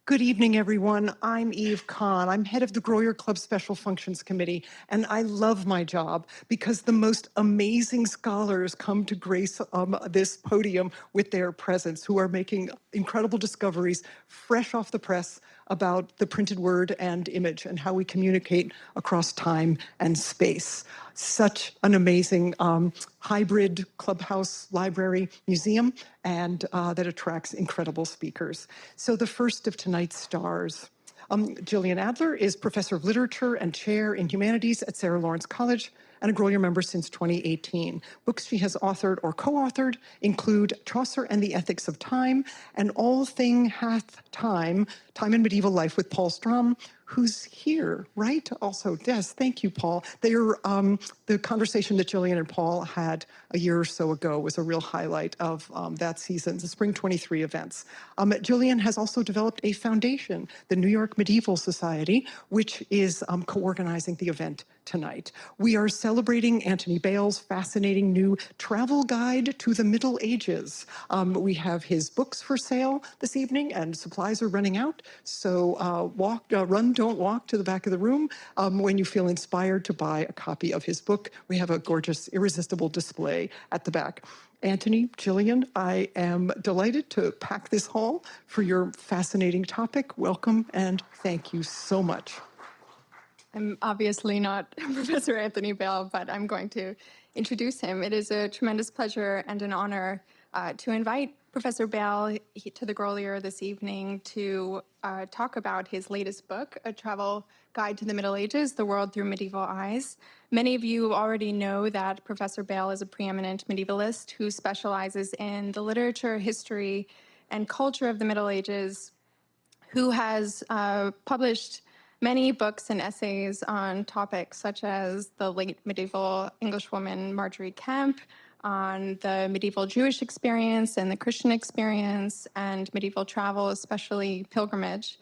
Good evening, everyone. I'm Eve Kahn. I'm head of the Grow Your Club Special Functions Committee, and I love my job because the most amazing scholars come to grace this podium with their presence, who are making incredible discoveries fresh off the press about the printed word and image and how we communicate across time and space. Such an amazing hybrid clubhouse library museum, and that attracts incredible speakers. So the first of tonight's stars. Jillian Adler is Professor of Literature and Chair in Humanities at Sarah Lawrence College and a Grow Your member since 2018. Books she has authored or co-authored include Chaucer and the Ethics of Time and All Thing Hath Time, Time in Medieval Life with Paul Strom, who's here, right? Also, yes, thank you, Paul. The conversation that Jillian and Paul had a year or so ago was a real highlight of that season, the Spring 23 events. Jillian has also developed a foundation, the New York Medieval Society, which is co-organizing the event tonight. We are celebrating Anthony Bale's fascinating new travel guide to the Middle Ages. We have his books for sale this evening, and supplies are running out. So run, don't walk to the back of the room when you feel inspired to buy a copy of his book. We have a gorgeous, irresistible display at the back. Anthony, Jillian, I am delighted to pack this hall for your fascinating topic. Welcome, and thank you so much. I'm obviously not Professor Anthony Bale, but I'm going to introduce him. It is a tremendous pleasure and an honor to invite Professor Bale to the Grolier this evening to talk about his latest book, A Travel Guide to the Middle Ages, The World Through Medieval Eyes. Many of you already know that Professor Bale is a preeminent medievalist who specializes in the literature, history, and culture of the Middle Ages, who has published many books and essays on topics such as the late medieval Englishwoman Marjorie Kemp, on the medieval Jewish experience and the Christian experience, and medieval travel, especially pilgrimage.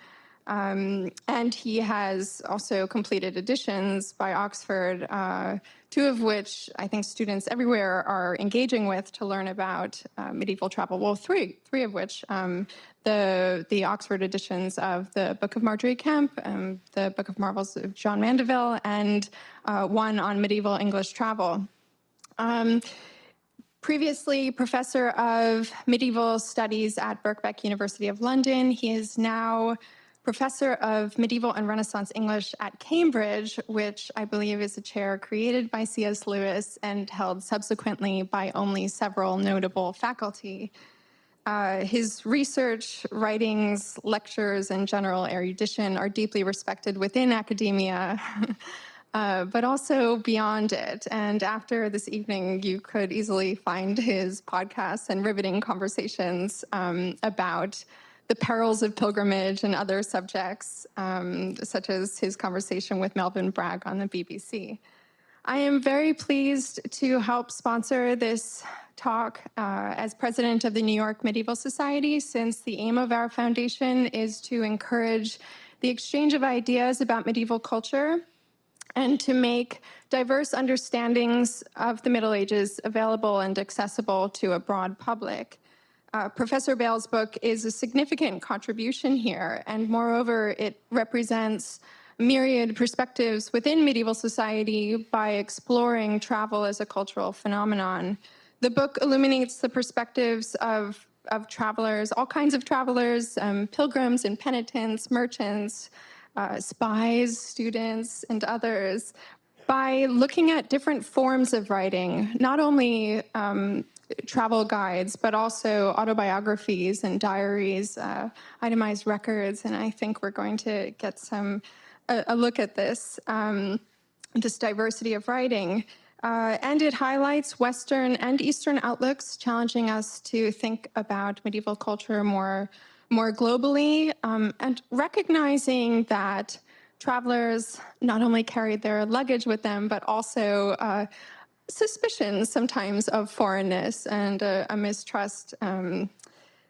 And he has also completed editions by Oxford, two of which I think students everywhere are engaging with to learn about medieval travel. Well, three of which, the Oxford editions of the Book of Marjorie Kemp, the Book of Marvels of John Mandeville, and one on medieval English travel. Previously professor of medieval studies at Birkbeck University of London, he is now professor of medieval and Renaissance English at Cambridge, which I believe is a chair created by C.S. Lewis and held subsequently by only several notable faculty. His research, writings, lectures, and general erudition are deeply respected within academia, but also beyond it. And after this evening, you could easily find his podcasts and riveting conversations about the perils of pilgrimage and other subjects, such as his conversation with Melvin Bragg on the BBC. I am very pleased to help sponsor this talk as president of the New York Medieval Society, since the aim of our foundation is to encourage the exchange of ideas about medieval culture and to make diverse understandings of the Middle Ages available and accessible to a broad public. Professor Bale's book is a significant contribution here, and moreover, it represents myriad perspectives within medieval society by exploring travel as a cultural phenomenon. The book illuminates the perspectives of travelers, all kinds of travelers, pilgrims and penitents, merchants, spies, students, and others, by looking at different forms of writing, not only travel guides, but also autobiographies and diaries, itemized records, and I think we're going to get a look at this diversity of writing. And it highlights Western and Eastern outlooks, challenging us to think about medieval culture more globally, and recognizing that travelers not only carried their luggage with them, but also suspicions sometimes of foreignness and a mistrust.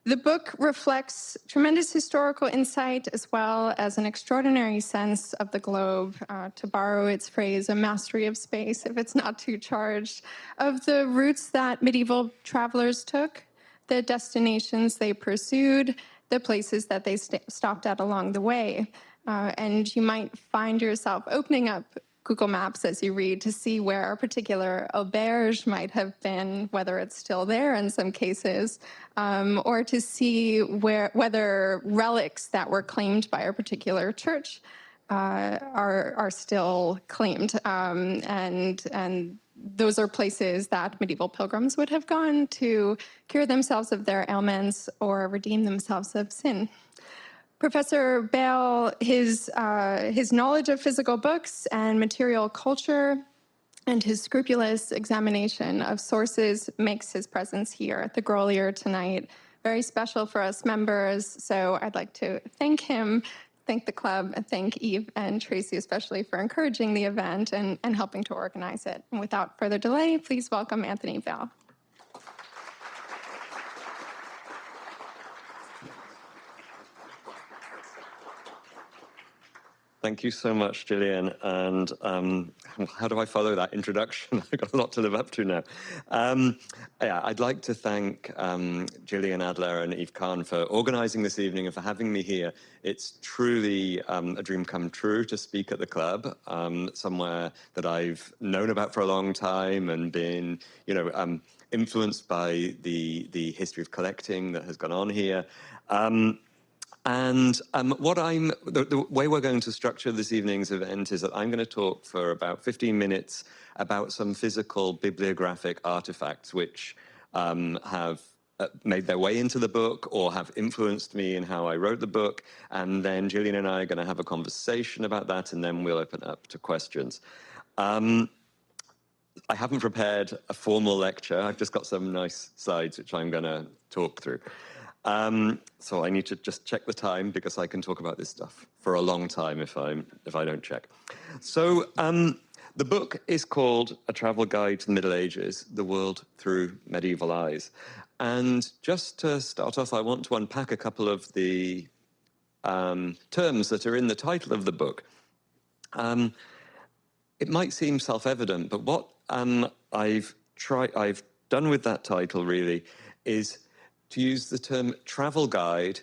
The book reflects tremendous historical insight as well as an extraordinary sense of the globe, to borrow its phrase, a mastery of space, if it's not too charged, of the routes that medieval travelers took, the destinations they pursued, the places that they stopped at along the way. And you might find yourself opening up Google Maps as you read to see where a particular auberge might have been, whether it's still there in some cases, or to see whether relics that were claimed by a particular church are still claimed, and those are places that medieval pilgrims would have gone to cure themselves of their ailments or redeem themselves of sin. Professor Bale, his knowledge of physical books and material culture and his scrupulous examination of sources makes his presence here at the Grolier tonight very special for us members. So I'd like to thank him, thank the club, and thank Eve and Tracy especially for encouraging the event and helping to organize it. And without further delay, please welcome Anthony Bale. Thank you so much, Gillian. And how do I follow that introduction? I've got a lot to live up to now. Yeah, I'd like to thank Gillian Adler and Eve Kahn for organizing this evening and for having me here. It's truly a dream come true to speak at the club, somewhere that I've known about for a long time and been, influenced by the history of collecting that has gone on here. And the way we're going to structure this evening's event is that I'm going to talk for about 15 minutes about some physical bibliographic artifacts which have made their way into the book or have influenced me in how I wrote the book. And then Gillian and I are going to have a conversation about that, and then we'll open up to questions. I haven't prepared a formal lecture. I've just got some nice slides which I'm going to talk through. So I need to just check the time because I can talk about this stuff for a long time if I don't check. So the book is called A Travel Guide to the Middle Ages, The World Through Medieval Eyes. And just to start off, I want to unpack a couple of the terms that are in the title of the book. It might seem self-evident, but what I've done with that title really is to use the term travel guide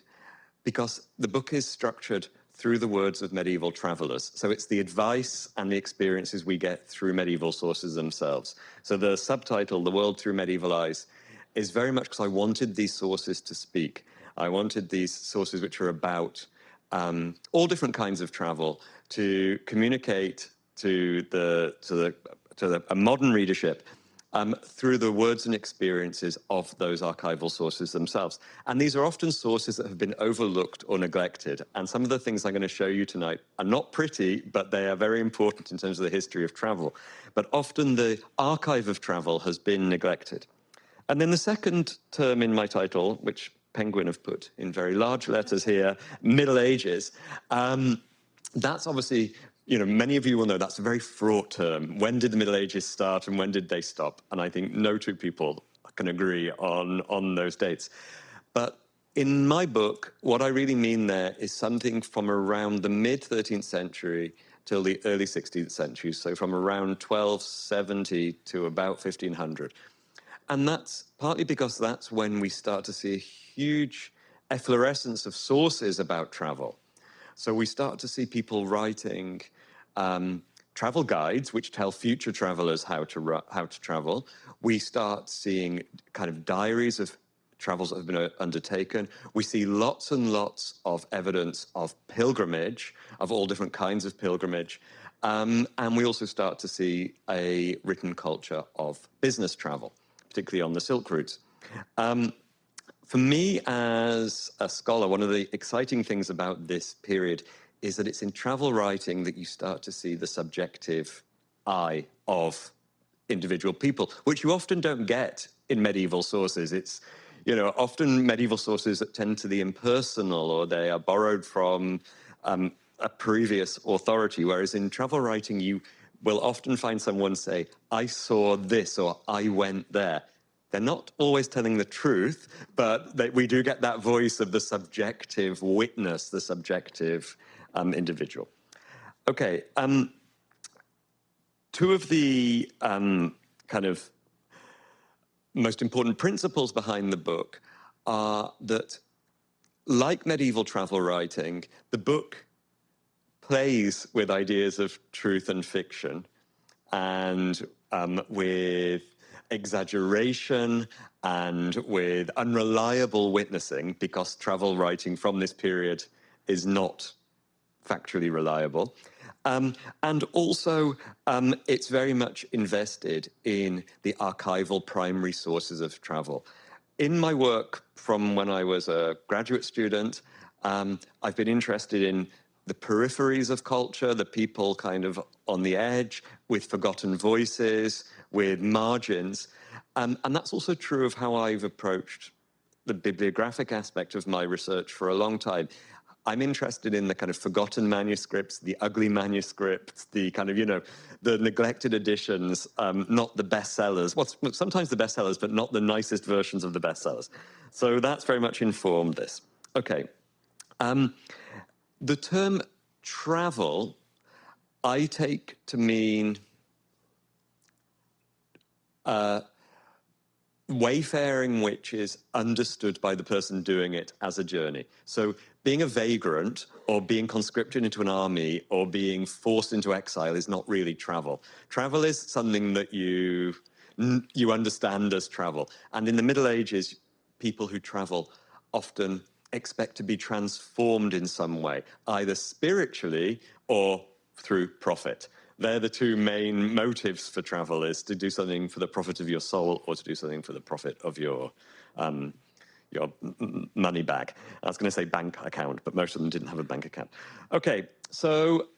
because the book is structured through the words of medieval travelers. So it's the advice and the experiences we get through medieval sources themselves. So the subtitle, The World Through Medieval Eyes, is very much because I wanted these sources to speak. I wanted these sources which are about all different kinds of travel to communicate to a modern readership through the words and experiences of those archival sources themselves. And these are often sources that have been overlooked or neglected. And some of the things I'm going to show you tonight are not pretty, but they are very important in terms of the history of travel. But often the archive of travel has been neglected. And then the second term in my title, which Penguin have put in very large letters here, Middle Ages, that's obviously, many of you will know that's a very fraught term. When did the Middle Ages start and when did they stop? And I think no two people can agree on those dates. But in my book, what I really mean there is something from around the mid-13th century till the early 16th century, so from around 1270 to about 1500. And that's partly because that's when we start to see a huge efflorescence of sources about travel. So we start to see people writing travel guides, which tell future travelers how to travel. We start seeing kind of diaries of travels that have been undertaken. We see lots and lots of evidence of pilgrimage, of all different kinds of pilgrimage. And we also start to see a written culture of business travel, particularly on the Silk routes. For me as a scholar, one of the exciting things about this period is that it's in travel writing that you start to see the subjective eye of individual people, which you often don't get in medieval sources. It's, often medieval sources that tend to the impersonal, or they are borrowed from a previous authority, whereas in travel writing, you will often find someone say, I saw this, or I went there. They're not always telling the truth, but we do get that voice of the subjective witness, the subjective individual. Okay, two of the kind of most important principles behind the book are that like medieval travel writing, the book plays with ideas of truth and fiction and with exaggeration and with unreliable witnessing, because travel writing from this period is not factually reliable. And also, it's very much invested in the archival primary sources of travel. In my work from when I was a graduate student, I've been interested in the peripheries of culture, the people kind of on the edge, with forgotten voices, with margins. And that's also true of how I've approached the bibliographic aspect of my research for a long time. I'm interested in the kind of forgotten manuscripts, the ugly manuscripts, the kind of, the neglected editions, not the bestsellers. Sometimes the bestsellers, but not the nicest versions of the bestsellers. So that's very much informed this. Okay. The term travel, I take to mean wayfaring which is understood by the person doing it as a journey. So being a vagrant or being conscripted into an army or being forced into exile is not really travel. Travel is something that you understand as travel. And in the Middle Ages, people who travel often expect to be transformed in some way, either spiritually or through profit. They're the two main motives for travel, is to do something for the profit of your soul or to do something for the profit of your money bag. I was going to say bank account, but most of them didn't have a bank account. Okay, so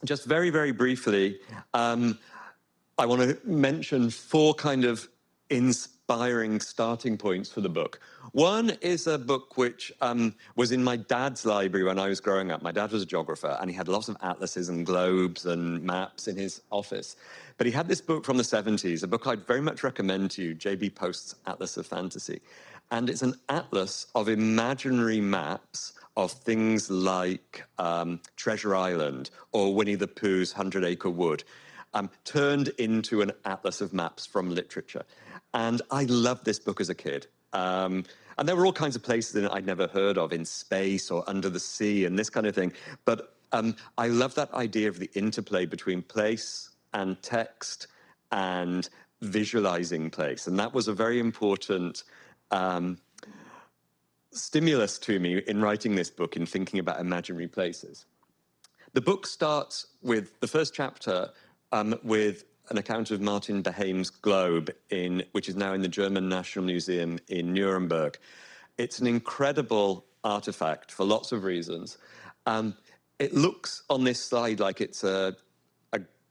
just very, very briefly, I want to mention 4 kind of inspiring starting points for the book. One is a book which was in my dad's library when I was growing up. My dad was a geographer, and he had lots of atlases and globes and maps in his office. But he had this book from the 70s, a book I'd very much recommend to you, J.B. Post's Atlas of Fantasy. And it's an atlas of imaginary maps of things like Treasure Island or Winnie the Pooh's 100 Acre Wood, turned into an atlas of maps from literature. And I loved this book as a kid. And there were all kinds of places in it I'd never heard of, in space or under the sea and this kind of thing. But I love that idea of the interplay between place and text and visualizing place. And that was a very important stimulus to me in writing this book, in thinking about imaginary places. The book starts with the first chapter with an account of Martin Behaim's globe, which is now in the German National Museum in Nuremberg. It's an incredible artifact for lots of reasons. It looks on this slide like it's a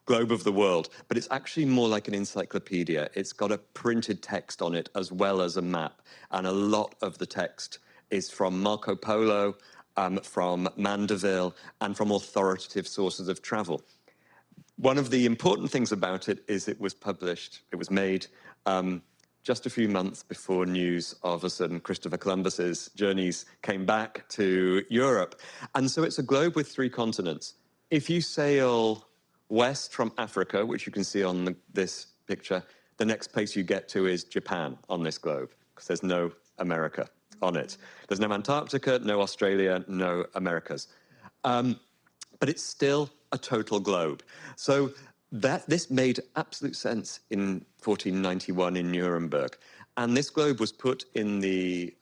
globe of the world, but it's actually more like an encyclopedia. It's got a printed text on it as well as a map, and a lot of the text is from Marco Polo, from Mandeville, and from authoritative sources of travel. One of the important things about it is it was made just a few months before news of a certain Christopher Columbus's journeys came back to Europe. And so it's a globe with 3 continents. If you sail west from Africa, which you can see on this picture, the next place you get to is Japan on this globe, because there's no America on it. There's no Antarctica, no Australia, no Americas. But it's still a total globe. So this made absolute sense in 1491 in Nuremberg. And this globe was put in the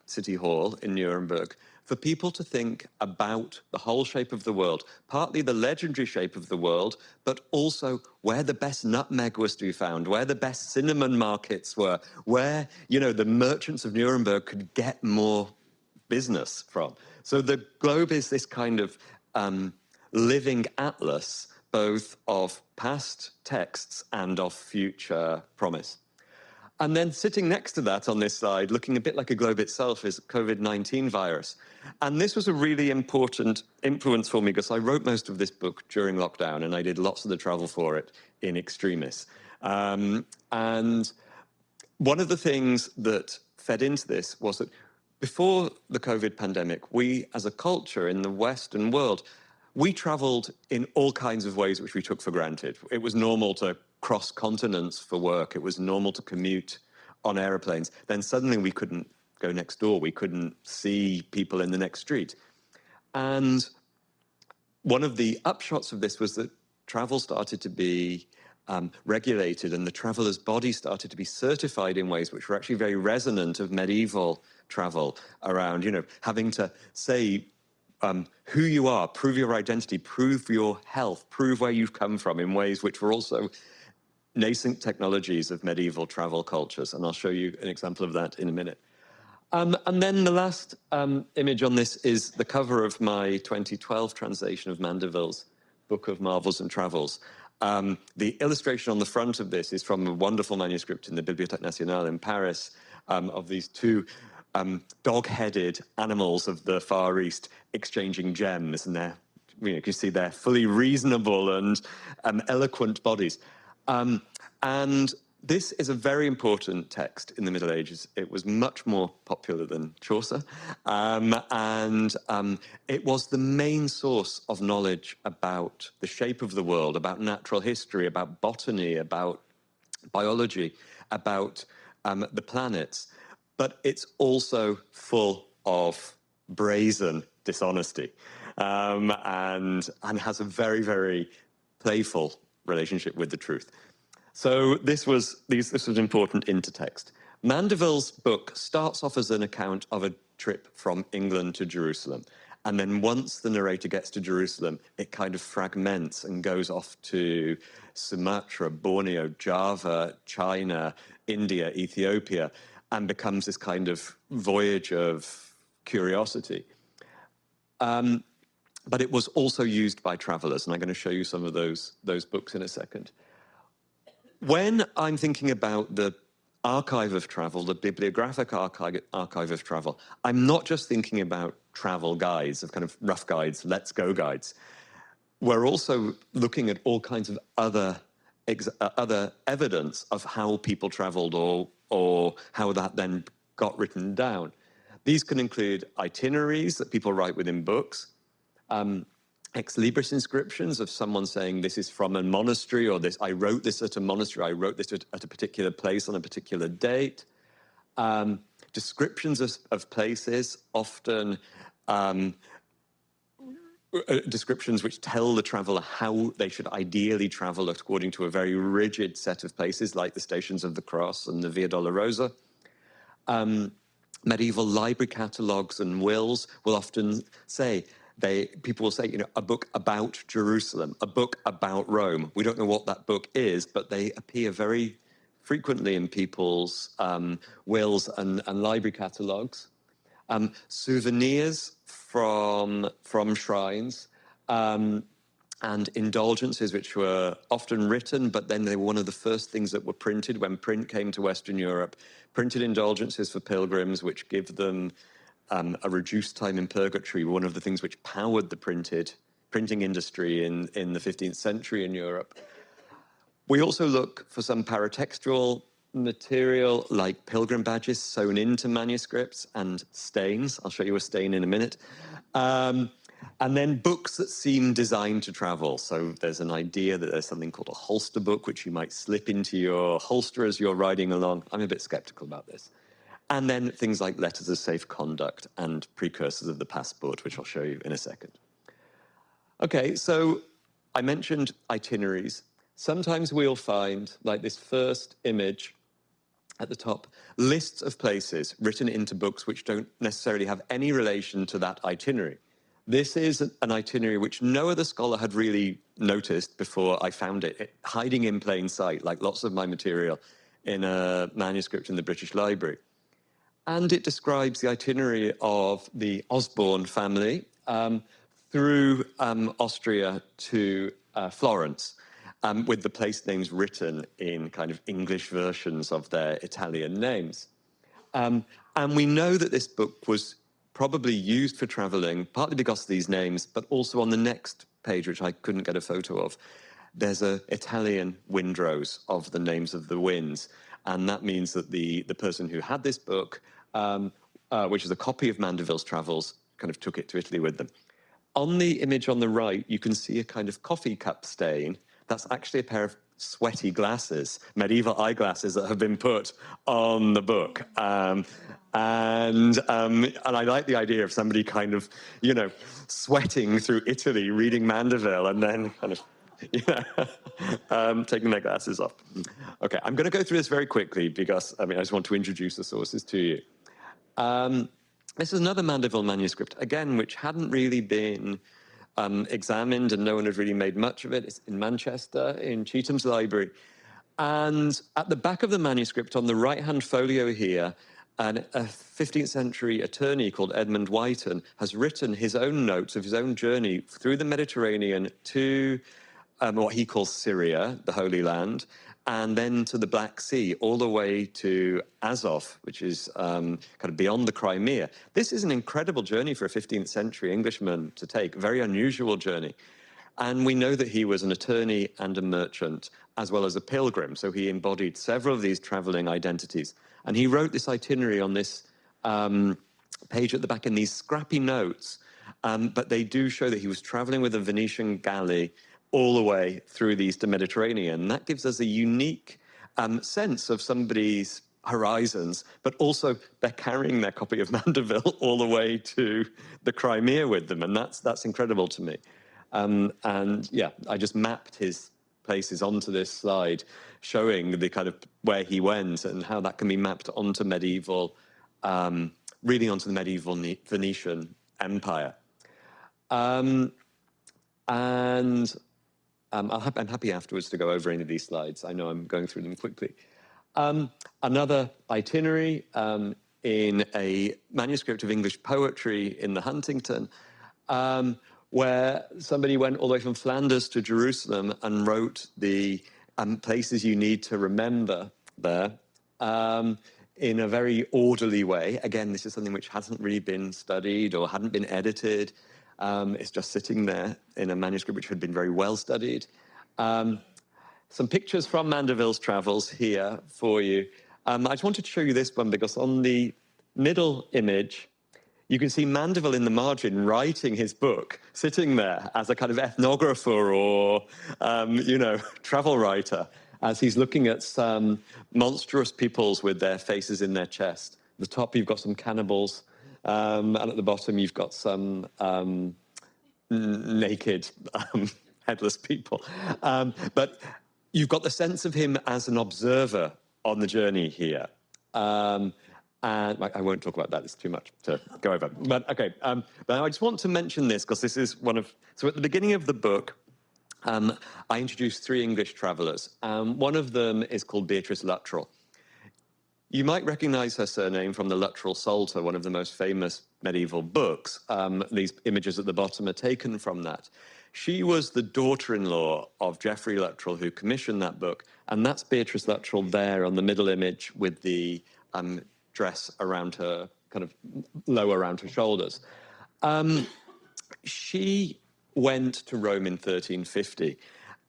city hall in Nuremberg for people to think about the whole shape of the world, partly the legendary shape of the world, but also where the best nutmeg was to be found, where the best cinnamon markets were, where, the merchants of Nuremberg could get more business from. So the globe is this kind of living atlas, both of past texts and of future promise. And then sitting next to that on this slide, looking a bit like a globe itself, is COVID-19 virus. And this was a really important influence for me, because I wrote most of this book during lockdown, and I did lots of the travel for it in extremis. And one of the things that fed into this was that before the COVID pandemic, we as a culture in the Western world, we traveled in all kinds of ways which we took for granted. It was normal to cross continents for work. It was normal to commute on aeroplanes. Then suddenly we couldn't go next door. We couldn't see people in the next street. And one of the upshots of this was that travel started to be regulated, and the traveler's body started to be certified in ways which were actually very resonant of medieval travel around, having to say who you are, prove your identity, prove your health, prove where you've come from in ways which were also nascent technologies of medieval travel cultures. And I'll show you an example of that in a minute. And then the last image on this is the cover of my 2012 translation of Mandeville's Book of Marvels and Travels. The illustration on the front of this is from a wonderful manuscript in the Bibliothèque Nationale in Paris of these two dog-headed animals of the Far East exchanging gems, and they're, you can see they're fully reasonable and eloquent bodies. And this is a very important text in the Middle Ages. It was much more popular than Chaucer, and it was the main source of knowledge about the shape of the world, about natural history, about botany, about biology, about the planets. But it's also full of brazen dishonesty, and has a very, very playful relationship with the truth. So this was important intertext. Mandeville's book starts off as an account of a trip from England to Jerusalem. And then once the narrator gets to Jerusalem, it kind of fragments and goes off to Sumatra, Borneo, Java, China, India, Ethiopia, and becomes this kind of voyage of curiosity. But it was also used by travelers, and I'm going to show you some of those books in a second. When I'm thinking about the archive of travel, the bibliographic archive of travel, I'm not just thinking about travel guides, of kind of rough guides, let's go guides. We're also looking at all kinds of other evidence of how people traveled or how that then got written down. These can include itineraries that people write within books, ex libris inscriptions of someone saying this is from a monastery, or this, I wrote this at a monastery, I wrote this at a particular place on a particular date. Descriptions of places, often descriptions which tell the traveller how they should ideally travel according to a very rigid set of places, like the Stations of the Cross and the Via Dolorosa. Medieval library catalogues and wills will often say, people will say, a book about Jerusalem, a book about Rome. We don't know what that book is, but they appear very frequently in people's wills and library catalogues. Souvenirs from shrines, and indulgences, which were often written, but then they were one of the first things that were printed when print came to Western Europe. Printed indulgences for pilgrims, which give them a reduced time in purgatory, one of the things which powered the printing industry in the 15th century in Europe. We also look for some paratextual material like pilgrim badges sewn into manuscripts and stains. I'll show you a stain in a minute. And then books that seem designed to travel. So there's an idea that there's something called a holster book, which you might slip into your holster as you're riding along. I'm a bit skeptical about this. And then things like letters of safe conduct and precursors of the passport, which I'll show you in a second. Okay, so I mentioned itineraries. Sometimes we'll find, like this first image at the top, lists of places written into books which don't necessarily have any relation to that itinerary. This is an itinerary which no other scholar had really noticed before I found it, hiding in plain sight, like lots of my material, in a manuscript in the British Library. And it describes the itinerary of the Osborne family through Austria to Florence, with the place names written in kind of English versions of their Italian names. And we know that this book was probably used for traveling, partly because of these names, but also on the next page, which I couldn't get a photo of, there's an Italian windrose of the names of the winds. And that means that the person who had this book, which is a copy of Mandeville's Travels, kind of took it to Italy with them. On the image on the right, you can see a kind of coffee cup stain. That's actually a pair of sweaty glasses, medieval eyeglasses that have been put on the book. And I like the idea of somebody kind of, you know, sweating through Italy, reading Mandeville, and then kind of, you know, taking their glasses off. Okay, I'm going to go through this very quickly because, I just want to introduce the sources to you. This is another Mandeville manuscript, again, which hadn't really been examined and no one had really made much of it. It's in Manchester, in Chetham's library. And at the back of the manuscript, on the right-hand folio here, a 15th century attorney called Edmund Whiten has written his own notes of his own journey through the Mediterranean to what he calls Syria, the Holy Land, and then to the Black Sea, all the way to Azov, which is kind of beyond the Crimea. This is an incredible journey for a 15th century Englishman to take, very unusual journey. And we know that he was an attorney and a merchant, as well as a pilgrim. So he embodied several of these traveling identities. And he wrote this itinerary on this page at the back in these scrappy notes. But they do show that he was traveling with a Venetian galley all the way through the Eastern Mediterranean. That gives us a unique sense of somebody's horizons, but also they're carrying their copy of Mandeville all the way to the Crimea with them. And that's incredible to me. And yeah, I just mapped his places onto this slide, showing the kind of where he went and how that can be mapped onto medieval, really onto the medieval Venetian Empire. I'm happy afterwards to go over any of these slides. I know I'm going through them quickly. Another itinerary in a manuscript of English poetry in the Huntington, where somebody went all the way from Flanders to Jerusalem and wrote the places you need to remember there in a very orderly way. Again, this is something which hasn't really been studied or hadn't been edited. It's just sitting there in a manuscript which had been very well studied. Some pictures from Mandeville's travels here for you. I just wanted to show you this one because on the middle image, you can see Mandeville in the margin writing his book, sitting there as a kind of ethnographer or, you know, travel writer, as he's looking at some monstrous peoples with their faces in their chest. At the top, you've got some cannibals, and at the bottom, you've got some naked, headless people. But you've got the sense of him as an observer on the journey here. And I won't talk about that, it's too much to go over. But okay, but I just want to mention this because this is one of, so at the beginning of the book, I introduced 3 English travellers. One of them is called Beatrice Luttrell. You might recognize her surname from the Luttrell Psalter, one of the most famous medieval books. These images at the bottom are taken from that. She was the daughter-in-law of Geoffrey Luttrell, who commissioned that book, and that's Beatrice Luttrell there on the middle image with the dress around her, kind of low around her shoulders. She went to Rome in 1350,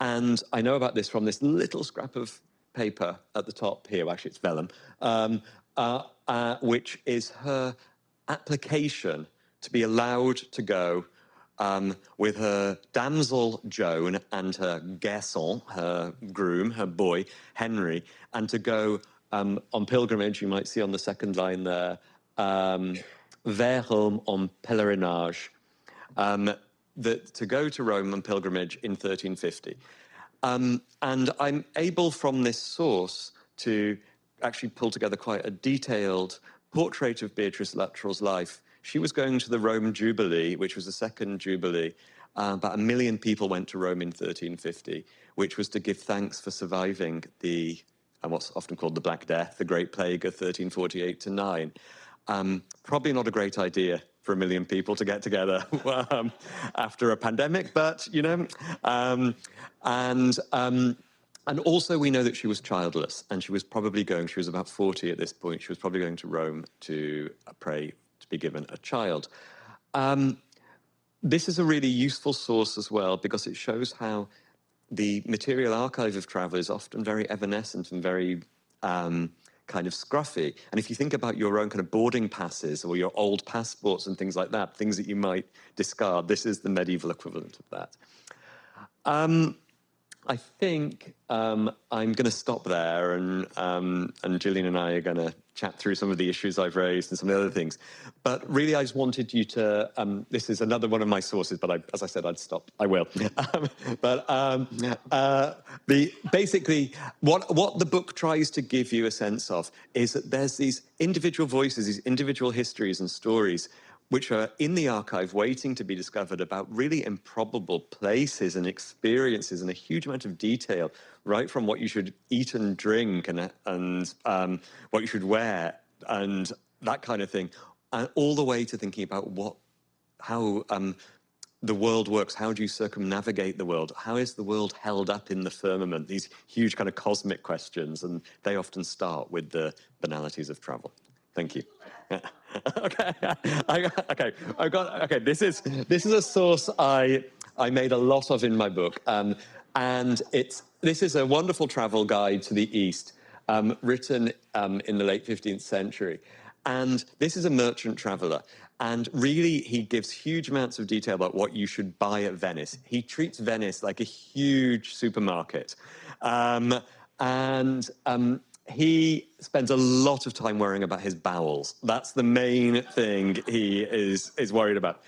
and I know about this from this little scrap of paper at the top here, well, actually it's vellum, which is her application to be allowed to go with her damsel Joan and her garçon, her groom, her boy, Henry, and to go on pilgrimage, you might see on the second line there, vers Rome en pèlerinage, to go to Rome on pilgrimage in 1350. And I'm able from this source to actually pull together quite a detailed portrait of Beatrice Luttrell's life. She was going to the Rome Jubilee, which was the second Jubilee. About 1 million people went to Rome in 1350, which was to give thanks for surviving the what's often called the Black Death, the Great Plague of 1348 to 9. Probably not a great idea for 1 million people to get together after a pandemic, but, you know, and also we know that she was childless, and she was about 40 at this point, she was probably going to Rome to pray to be given a child. This is a really useful source as well, because it shows how the material archive of travel is often very evanescent and very kind of scruffy. And if you think about your own kind of boarding passes or your old passports and things like that, things that you might discard, this is the medieval equivalent of that. I think I'm going to stop there, and Gillian and I are going to chat through some of the issues I've raised and some of the other things. But really, I just wanted you to. This is another one of my sources, but as I said, I'd stop. I will. Basically what the book tries to give you a sense of is that there's these individual voices, these individual histories and stories, which are in the archive waiting to be discovered, about really improbable places and experiences and a huge amount of detail, right from what you should eat and drink and what you should wear and that kind of thing, and all the way to thinking about how the world works. How do you circumnavigate the world? How is the world held up in the firmament? These huge kind of cosmic questions, and they often start with the banalities of travel. Thank you. Okay, okay. This is a source I made a lot of in my book, and this is a wonderful travel guide to the East, written in the late 15th century, and this is a merchant traveller. And really, he gives huge amounts of detail about what you should buy at Venice. He treats Venice like a huge supermarket, and he spends a lot of time worrying about his bowels. That's the main thing he is worried about.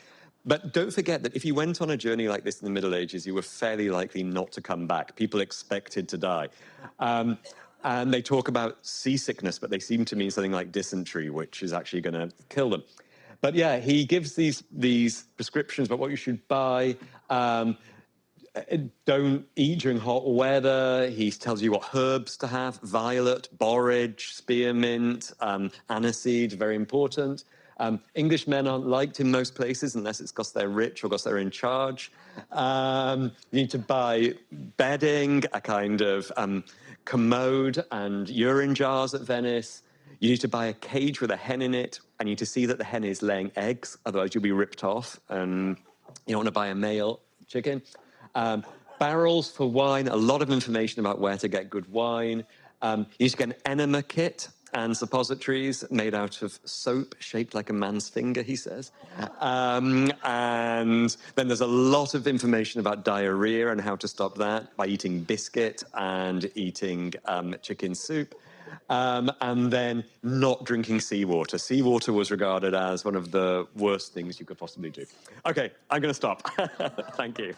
But don't forget that if you went on a journey like this in the Middle Ages, you were fairly likely not to come back. People expected to die. And they talk about seasickness, but they seem to mean something like dysentery, which is actually going to kill them. But yeah, he gives these prescriptions about what you should buy. Don't eat during hot weather. He tells you what herbs to have: violet, borage, spearmint, aniseed, very important. Englishmen aren't liked in most places unless it's because they're rich or because they're in charge. You need to buy bedding, a kind of commode and urine jars at Venice. You need to buy a cage with a hen in it, and you need to see that the hen is laying eggs, otherwise you'll be ripped off, and you don't want to buy a male chicken. Barrels for wine, a lot of information about where to get good wine. You need to get an enema kit and suppositories made out of soap shaped like a man's finger, he says. And then there's a lot of information about diarrhea and how to stop that by eating biscuit and eating chicken soup. And then not drinking seawater. Seawater was regarded as one of the worst things you could possibly do. Okay, I'm going to stop. Thank you.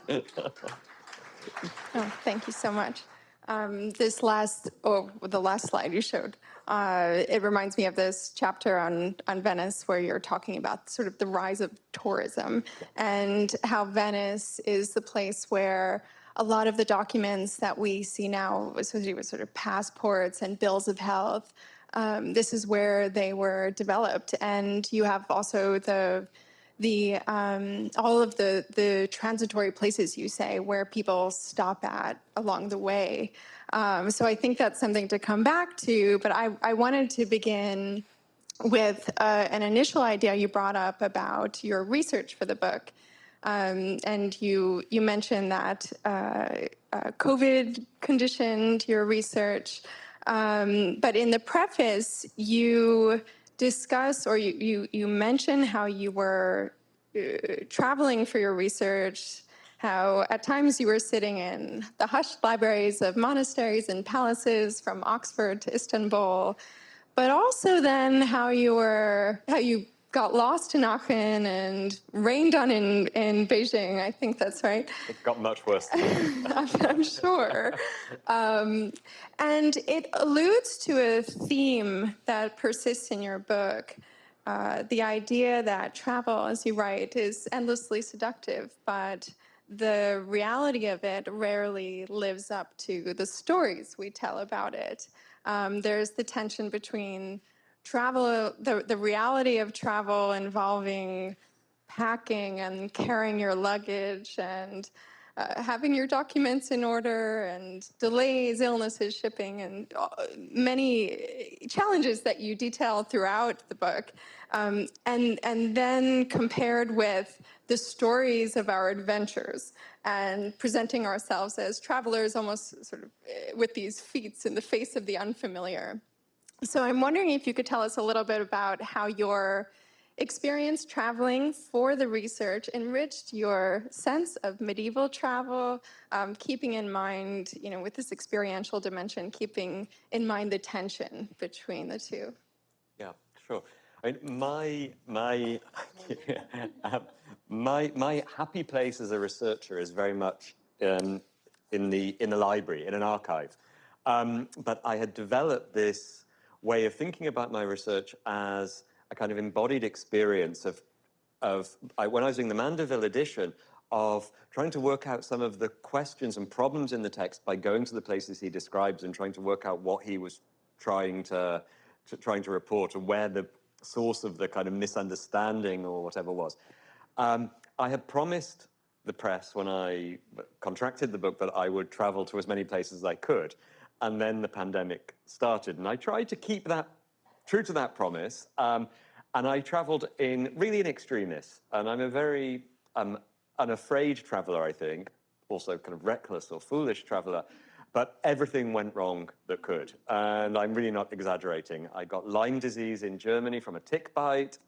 Oh, thank you so much. The last slide you showed, it reminds me of this chapter on Venice where you're talking about sort of the rise of tourism and how Venice is the place where a lot of the documents that we see now associated with sort of passports and bills of health, this is where they were developed. And you have also all of the transitory places, you say, where people stop at along the way. So I think that's something to come back to, but I wanted to begin with an initial idea you brought up about your research for the book. And you mentioned that COVID conditioned your research, but in the preface, you discuss, or you mention how you were traveling for your research, how at times you were sitting in the hushed libraries of monasteries and palaces from Oxford to Istanbul, but also then how you got lost in Aachen and rained on in Beijing. I think that's right. It got much worse. I'm sure. And it alludes to a theme that persists in your book, the idea that travel, as you write, is endlessly seductive, but the reality of it rarely lives up to the stories we tell about it. There's the tension between travel, the reality of travel involving packing and carrying your luggage and having your documents in order, and delays, illnesses, shipping, and many challenges that you detail throughout the book, and then compared with the stories of our adventures and presenting ourselves as travelers almost sort of with these feats in the face of the unfamiliar. So I'm wondering if you could tell us a little bit about how your experience traveling for the research enriched your sense of medieval travel, keeping in mind, with this experiential dimension, keeping in mind the tension between the two? Yeah, sure. I mean, my happy place as a researcher is very much in the library, in an archive. But I had developed this way of thinking about my research as a kind of embodied experience when I was doing the Mandeville edition, of trying to work out some of the questions and problems in the text by going to the places he describes and trying to work out what he was trying to report and where the source of the kind of misunderstanding or whatever was. I had promised the press when I contracted the book that I would travel to as many places as I could, and then the pandemic started, and I tried to keep that true to that promise. And I traveled really in extremis, and I'm a very unafraid traveler, I think, also kind of reckless or foolish traveler, but everything went wrong that could, and I'm really not exaggerating. I got Lyme disease in Germany from a tick bite.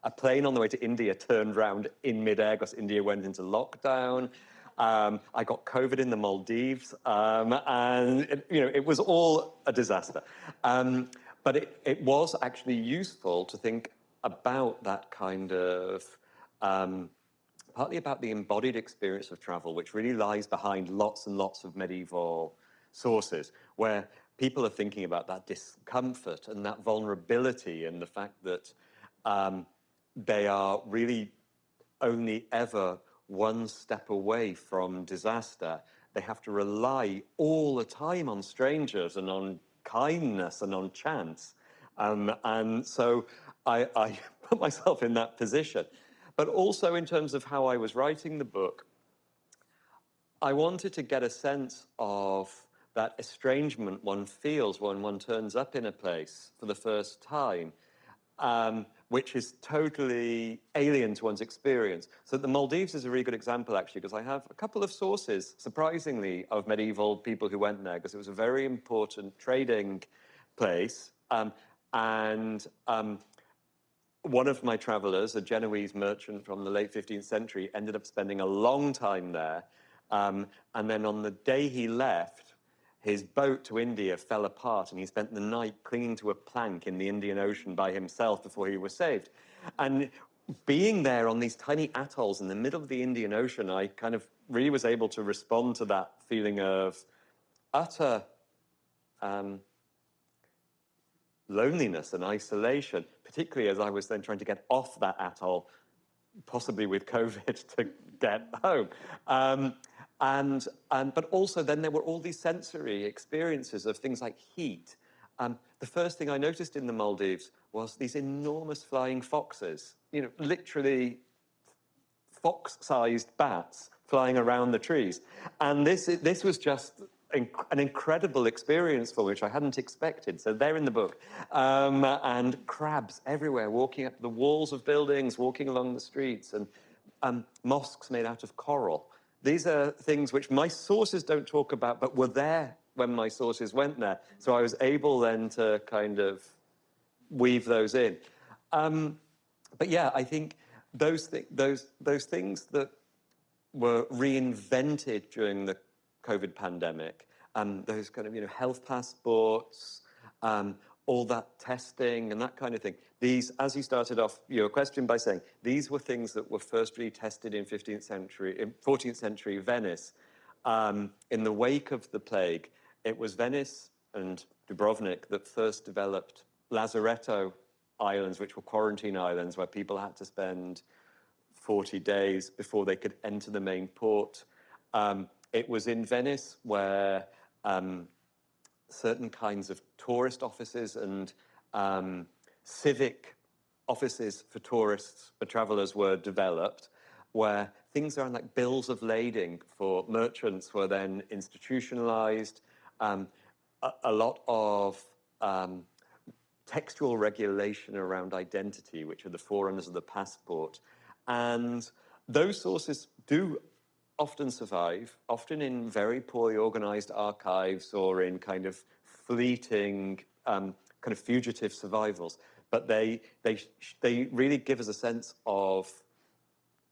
A plane on the way to India turned round in midair because India went into lockdown. I got COVID in the Maldives, and it was all a disaster. But it was actually useful to think about that kind of, partly about the embodied experience of travel, which really lies behind lots and lots of medieval sources, where people are thinking about that discomfort and that vulnerability and the fact that they are really only ever one step away from disaster. They have to rely all the time on strangers and on kindness and on chance. And so I put myself in that position. But also in terms of how I was writing the book, I wanted to get a sense of that estrangement one feels when one turns up in a place for the first time, which is totally alien to one's experience. So the Maldives is a really good example, actually, because I have a couple of sources, surprisingly, of medieval people who went there, because it was a very important trading place. One of my travelers, a Genoese merchant from the late 15th century, ended up spending a long time there. And then on the day he left, his boat to India fell apart and he spent the night clinging to a plank in the Indian Ocean by himself before he was saved. And being there on these tiny atolls in the middle of the Indian Ocean, I kind of really was able to respond to that feeling of utter loneliness and isolation, particularly as I was then trying to get off that atoll, possibly with COVID, to get home. But also then there were all these sensory experiences of things like heat. The first thing I noticed in the Maldives was these enormous flying foxes, literally fox-sized bats flying around the trees. And this was just an incredible experience for which I hadn't expected. So they're in the book. And crabs everywhere, walking up the walls of buildings, walking along the streets, and mosques made out of coral. These are things which my sources don't talk about, but were there when my sources went there. So I was able then to kind of weave those in. But yeah, I think those things that were reinvented during the COVID pandemic, those kind of health passports, all that testing and that kind of thing. These, as you started off your question by saying, these were things that were first really tested in 14th century Venice. In the wake of the plague, it was Venice and Dubrovnik that first developed lazaretto islands, which were quarantine islands where people had to spend 40 days before they could enter the main port. It was in Venice where certain kinds of tourist offices and civic offices for tourists, for travelers, were developed, where things around like bills of lading for merchants were then institutionalized. A lot of textual regulation around identity, which are the forerunners of the passport. And those sources do often survive, often in very poorly organized archives or in kind of fleeting, kind of fugitive survivals. but they really give us a sense of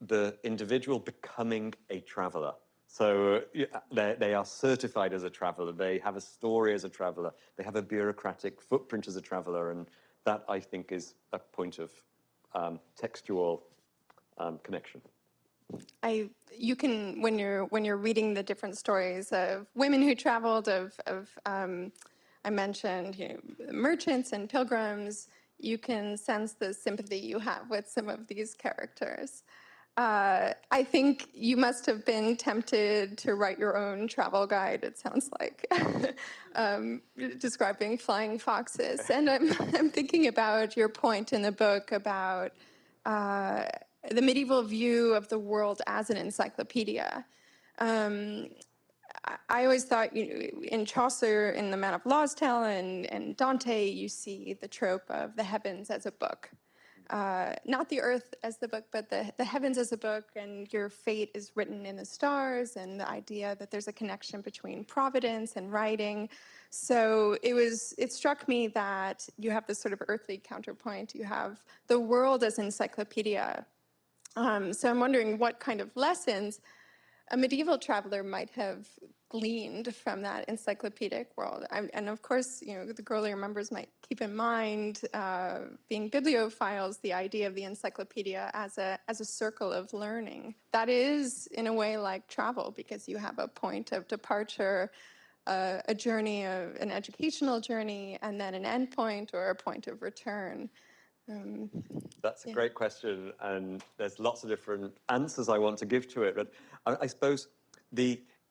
the individual becoming a traveler. So they are certified as a traveler. They have a story as a traveler. They have a bureaucratic footprint as a traveler, and that I think is a point of textual connection. You can, when you're reading the different stories of women who traveled, I mentioned, merchants and pilgrims, you can sense the sympathy you have with some of these characters. I think you must have been tempted to write your own travel guide, it sounds like, describing flying foxes. And I'm thinking about your point in the book about the medieval view of the world as an encyclopedia. I always thought, in Chaucer, in The Man of Law's Tale, and Dante, you see the trope of the heavens as a book. Not the earth as the book, but the heavens as a book, and your fate is written in the stars, and the idea that there's a connection between providence and writing. So it struck me that you have this sort of earthly counterpoint. You have the world as encyclopedia. So I'm wondering what kind of lessons a medieval traveler might have gleaned from that encyclopedic world. And of course, the earlier members might keep in mind, being bibliophiles, the idea of the encyclopedia as a circle of learning. That is, in a way, like travel, because you have a point of departure, a journey, an educational journey, and then an endpoint or a point of return. That's a great question, and there's lots of different answers I want to give to it. But I suppose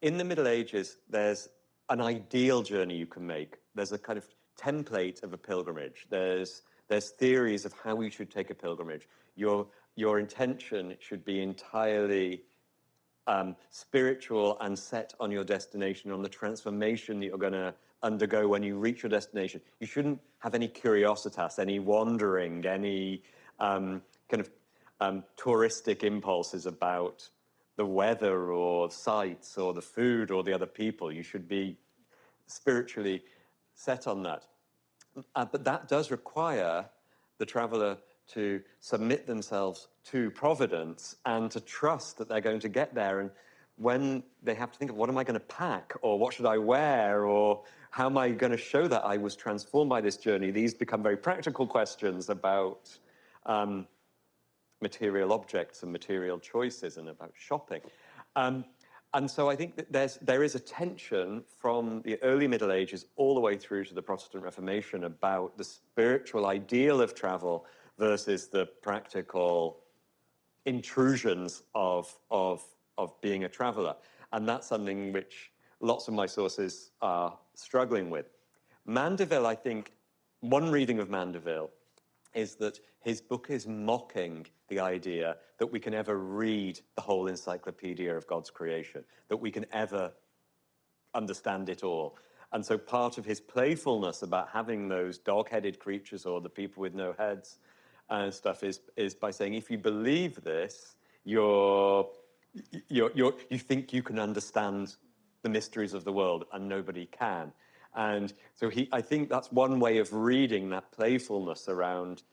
in the Middle Ages, there's an ideal journey you can make. There's a kind of template of a pilgrimage. There's theories of how you should take a pilgrimage. Your intention should be entirely spiritual and set on your destination, on the transformation that you're going to undergo when you reach your destination. You shouldn't have any curiositas, any wandering, any kind of touristic impulses about the weather or sights or the food or the other people. You should be spiritually set on that. But that does require the traveler to submit themselves to providence and to trust that they're going to get there. And when they have to think of what am I going to pack, or what should I wear, or how am I going to show that I was transformed by this journey, these become very practical questions about material objects and material choices and about shopping. And so I think that there is a tension from the early Middle Ages all the way through to the Protestant Reformation about the spiritual ideal of travel versus the practical intrusions of being a traveler. And that's something which lots of my sources are struggling with. Mandeville, I think, one reading of Mandeville is that his book is mocking the idea that we can ever read the whole encyclopedia of God's creation, that we can ever understand it all. And so part of his playfulness about having those dog-headed creatures or the people with no heads and stuff is by saying, if you believe this, you think you can understand the mysteries of the world, and nobody can. And so I think that's one way of reading that playfulness around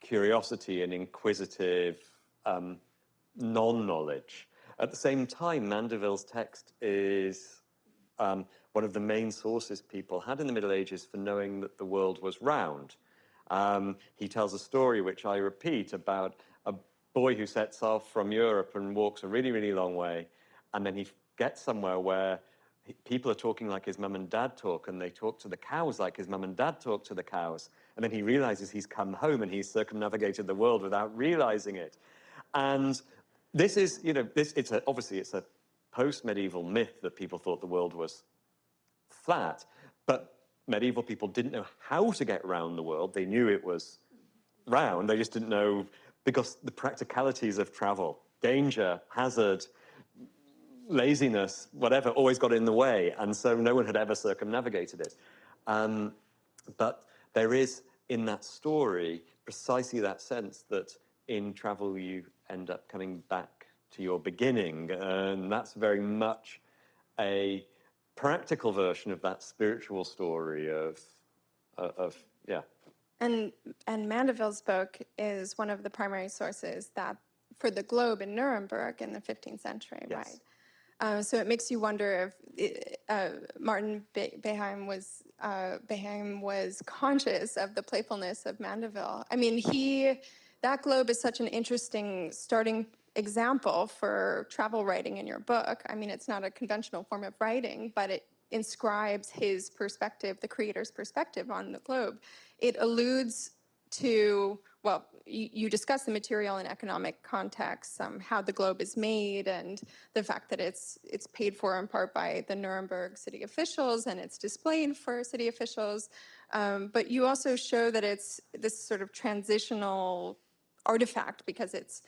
curiosity and inquisitive non-knowledge. At the same time, Mandeville's text is one of the main sources people had in the Middle Ages for knowing that the world was round. He tells a story, which I repeat, about a boy who sets off from Europe and walks a really, really long way, and then he gets somewhere where people are talking like his mum and dad talk, and they talk to the cows like his mum and dad talk to the cows. And then he realizes he's come home and he's circumnavigated the world without realizing it. And this is, obviously it's a post-medieval myth that people thought the world was flat, but medieval people didn't know how to get around the world. They knew it was round, they just didn't know, because the practicalities of travel, danger, hazard, laziness, whatever, always got in the way, and so no one had ever circumnavigated it. But there is, in that story, precisely that sense that in travel you end up coming back to your beginning, and that's very much a practical version of that spiritual story of yeah. And Mandeville's book is one of the primary sources that for the globe in Nuremberg in the 15th century, Yes. right? So it makes you wonder if Martin Beheim was conscious of the playfulness of Mandeville. I mean, that globe is such an interesting starting example for travel writing in your book. I mean, it's not a conventional form of writing, but it inscribes his perspective, the creator's perspective on the globe. It alludes to, well, you discuss the material and economic context, how the globe is made, and the fact that it's paid for in part by the Nuremberg city officials and it's displayed for city officials. But you also show that it's this sort of transitional artifact because it's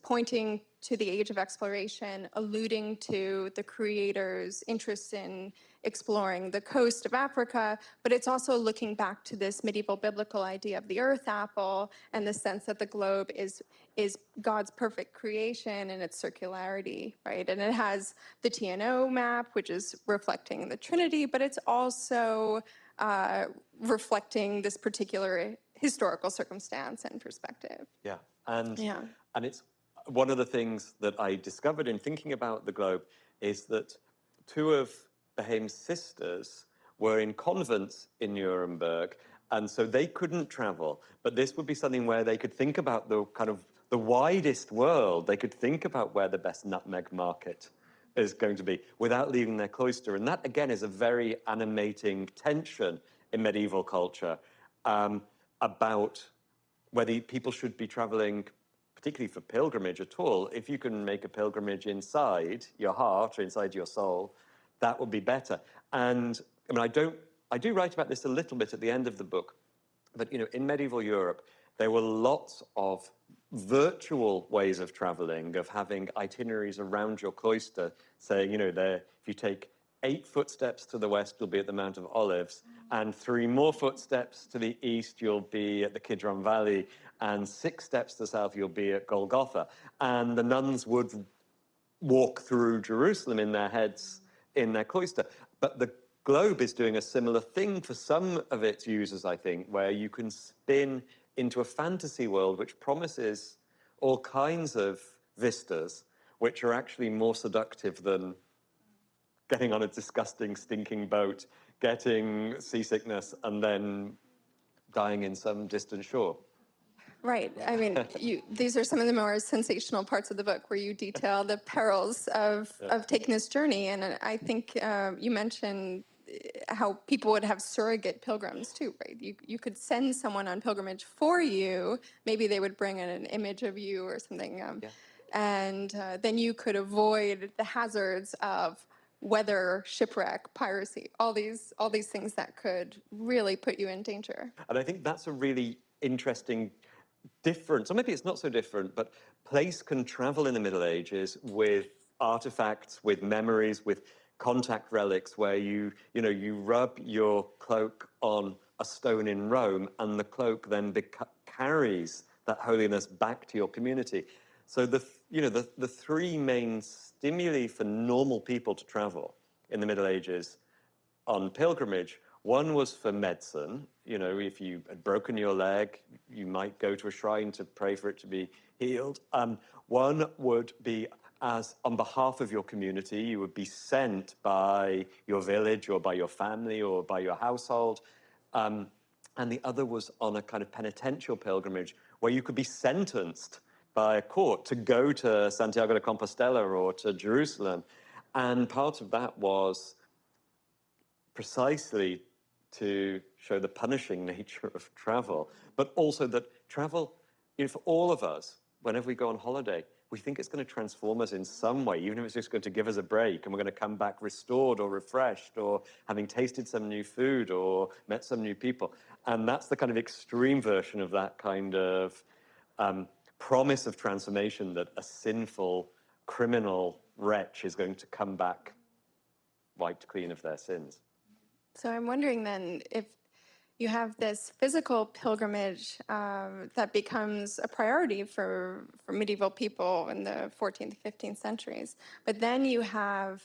pointing to the age of exploration, alluding to the creator's interest in exploring the coast of Africa, but it's also looking back to this medieval biblical idea of the earth apple and the sense that the globe is God's perfect creation and its circularity, right? And it has the TNO map, which is reflecting the Trinity, but it's also reflecting this particular historical circumstance and perspective. Yeah, and Yeah. and it's one of the things that I discovered in thinking about the globe is that two of Beheim's sisters were in convents in Nuremberg, and so they couldn't travel. But this would be something where they could think about the kind of the widest world. They could think about where the best nutmeg market is going to be without leaving their cloister. And that, again, is a very animating tension in medieval culture about whether people should be traveling, particularly for pilgrimage at all. If you can make a pilgrimage inside your heart or inside your soul, that would be better. And I mean, I do write about this a little bit at the end of the book, but in medieval Europe, there were lots of virtual ways of traveling, of having itineraries around your cloister, saying, if you take 8 footsteps to the west, you'll be at the Mount of Olives, and 3 more footsteps to the east, you'll be at the Kidron Valley, and 6 steps to the south, you'll be at Golgotha. And the nuns would walk through Jerusalem in their heads in their cloister. But the globe is doing a similar thing for some of its users, I think, where you can spin into a fantasy world which promises all kinds of vistas, which are actually more seductive than getting on a disgusting, stinking boat, getting seasickness, and then dying in some distant shore. Right. I mean, these are some of the more sensational parts of the book where you detail the perils of taking this journey. And I think you mentioned how people would have surrogate pilgrims too, right? You could send someone on pilgrimage for you. Maybe they would bring in an image of you or something. And then you could avoid the hazards of weather, shipwreck, piracy, all these things that could really put you in danger. And I think that's a really interesting difference, or maybe it's not so different, but place can travel in the Middle Ages with artifacts, with memories, with contact relics, where you rub your cloak on a stone in Rome, and the cloak then carries that holiness back to your community. So the 3 main stimuli for normal people to travel in the Middle Ages on pilgrimage. One was for medicine. If you had broken your leg, you might go to a shrine to pray for it to be healed. One would be as on behalf of your community, you would be sent by your village or by your family or by your household. And the other was on a kind of penitential pilgrimage where you could be sentenced by a court to go to Santiago de Compostela or to Jerusalem. And part of that was precisely to show the punishing nature of travel, but also that travel, for all of us, whenever we go on holiday, we think it's going to transform us in some way, even if it's just going to give us a break and we're going to come back restored or refreshed or having tasted some new food or met some new people. And that's the kind of extreme version of that kind of promise of transformation, that a sinful, criminal wretch is going to come back wiped clean of their sins. So I'm wondering then if you have this physical pilgrimage that becomes a priority for medieval people in the 14th, 15th centuries, but then you have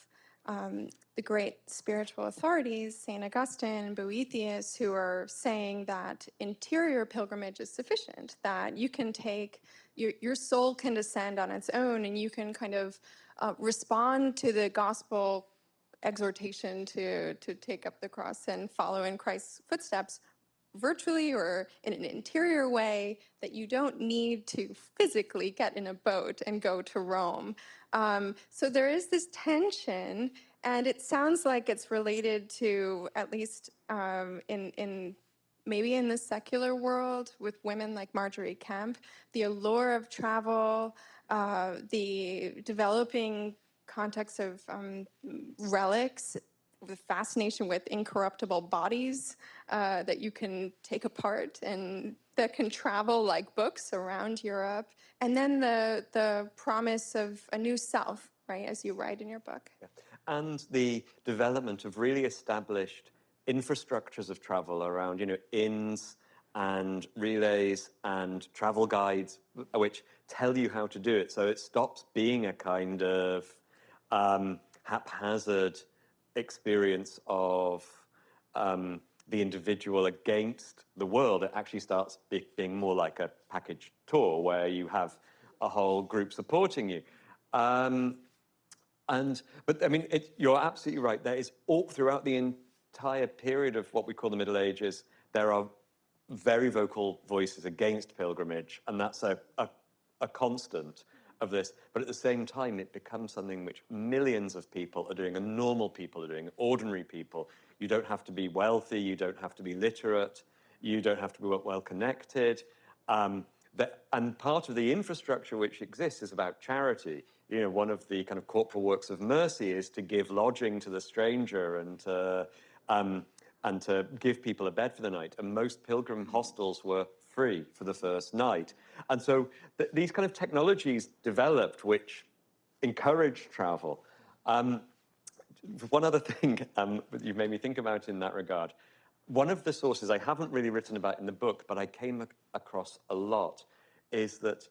the great spiritual authorities, St. Augustine, Boethius, who are saying that interior pilgrimage is sufficient, that you can take, your soul can descend on its own, and you can kind of respond to the gospel exhortation to take up the cross and follow in Christ's footsteps virtually or in an interior way, that you don't need to physically get in a boat and go to Rome. So there is this tension, and it sounds like it's related to, at least in maybe in the secular world with women like Marjorie Kemp, the allure of travel, the developing context of relics, the fascination with incorruptible bodies that you can take apart and that can travel like books around Europe, and then the promise of a new self, right, as you write in your book. Yeah. And the development of really established infrastructures of travel around, inns and relays and travel guides, which tell you how to do it. So it stops being a kind of haphazard experience of the individual against the world. It actually starts being more like a package tour where you have a whole group supporting you. But I mean, you're absolutely right. There is all throughout the entire period of what we call the Middle Ages, there are very vocal voices against pilgrimage, and that's a constant of this. But at the same time, it becomes something which millions of people are doing, and normal people are doing, ordinary people. You don't have to be wealthy, you don't have to be literate, you don't have to be well connected. And part of the infrastructure which exists is about charity. One of the kind of corporal works of mercy is to give lodging to the stranger and to give people a bed for the night. And most pilgrim hostels were free for the first night. And so these kind of technologies developed which encouraged travel. One other thing you've made me think about in that regard, one of the sources I haven't really written about in the book, but I came across a lot, is that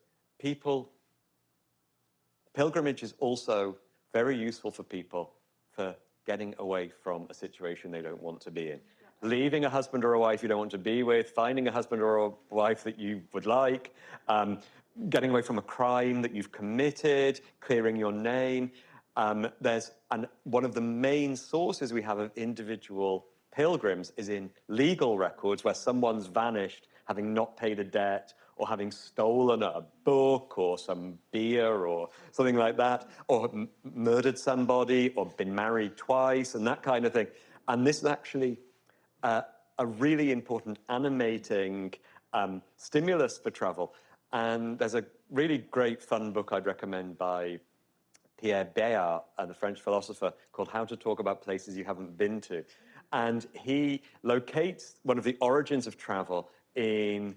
pilgrimage is also very useful for people for getting away from a situation they don't want to be in. Leaving a husband or a wife you don't want to be with, finding a husband or a wife that you would like, getting away from a crime that you've committed, clearing your name. One of the main sources we have of individual pilgrims is in legal records where someone's vanished having not paid a debt or having stolen a book or some beer or something like that, or murdered somebody or been married twice and that kind of thing. And this is actually a really important animating stimulus for travel. And there's a really great fun book I'd recommend by Bale, the French philosopher, called How to Talk About Places You Haven't Been To. And he locates one of the origins of travel in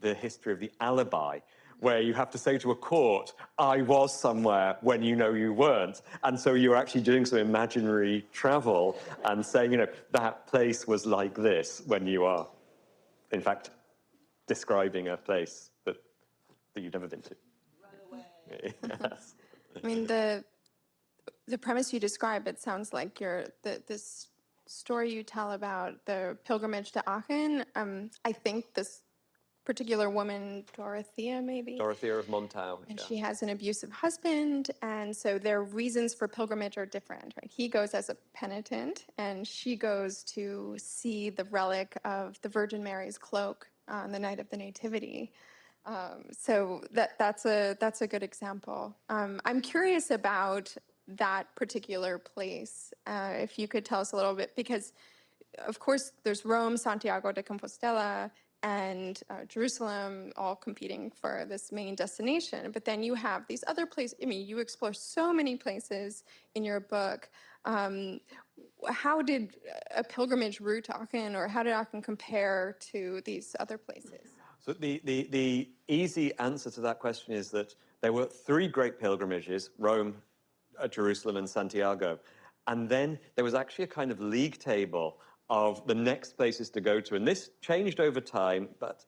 the history of the alibi, where you have to say to a court, I was somewhere when you know you weren't. And so you're actually doing some imaginary travel and saying, that place was like this when you are, in fact, describing a place that you've never been to. Run away. Yes. I mean, the premise you describe, it sounds like this story you tell about the pilgrimage to Aachen. I think this particular woman, Dorothea, maybe? Dorothea of Montaut. And she has an abusive husband, and so their reasons for pilgrimage are different, right? He goes as a penitent, and she goes to see the relic of the Virgin Mary's cloak on the night of the Nativity. So that's a good example. I'm curious about that particular place. If you could tell us a little bit, because of course there's Rome, Santiago de Compostela, and Jerusalem all competing for this main destination. But then you have these other places. I mean, you explore so many places in your book. How did a pilgrimage route to Aachen, or how did Aachen compare to these other places? So the easy answer to that question is that there were three great pilgrimages, Rome, Jerusalem, and Santiago. And then there was actually a kind of league table of the next places to go to. And this changed over time, but